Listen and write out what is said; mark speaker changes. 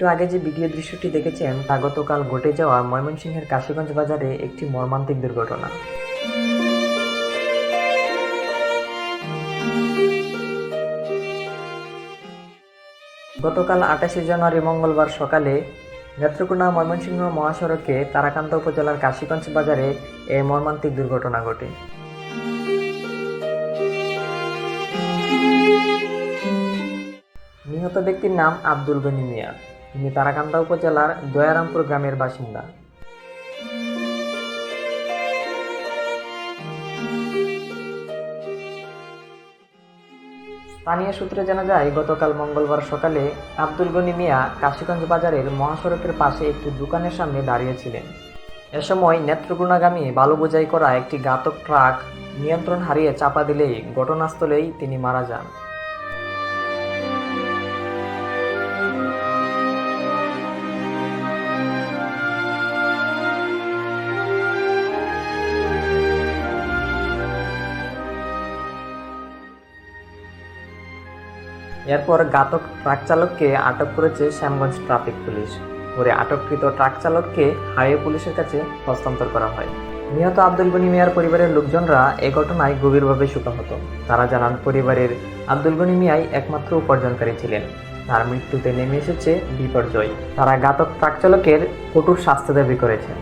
Speaker 1: একটু আগে যে ভিডিও দৃশ্যটি দেখেছেন তা গতকাল ঘটে যাওয়া ময়মনসিংহের কাশীগঞ্জ বাজারে একটি মর্মান্তিক দুর্ঘটনা। গতকাল ২৮শে জানুয়ারি মঙ্গলবার সকালে নেত্রকোনা ময়মনসিংহ মহাসড়কে তারাকান্দা উপজেলার কাশীগঞ্জ বাজারে এই মর্মান্তিক দুর্ঘটনা ঘটে। নিহত ব্যক্তির নাম আব্দুল গনি মিয়া। তিনি তারাকান্দা উপজেলার দয়ারামপুর গ্রামের বাসিন্দা। স্থানীয় সূত্রে জানা যায়, গতকাল মঙ্গলবার সকালে আব্দুল গনি মিয়া কাশীগঞ্জ বাজারের মহাসড়কের পাশে একটি দোকানের সামনে দাঁড়িয়েছিলেন। এ সময় নেত্রকোনাগামী বালু বোঝাই করা একটি ঘাতক ট্রাক নিয়ন্ত্রণ হারিয়ে চাপা দিলেই ঘটনাস্থলেই তিনি মারা যান। এরপর ঘাতক ট্রাক চালককে আটক করেছে শ্যামগঞ্জ ট্রাফিক পুলিশ। পরে আটককৃত ট্রাক চালককে হাইওয়ে পুলিশের কাছে হস্তান্তর করা হয়। নিহত আব্দুল গনি মিয়ার পরিবারের লোকজনরা এ ঘটনায় গভীরভাবে শোকাহত। তারা জানান, পরিবারের আব্দুল গনি মিয়াই একমাত্র উপার্জনকারী ছিলেন। তার মৃত্যুতে নেমে এসেছে বিপর্যয়। তারা ঘাতক ট্রাক চালকের কঠোর শাস্তি দাবি করেছেন।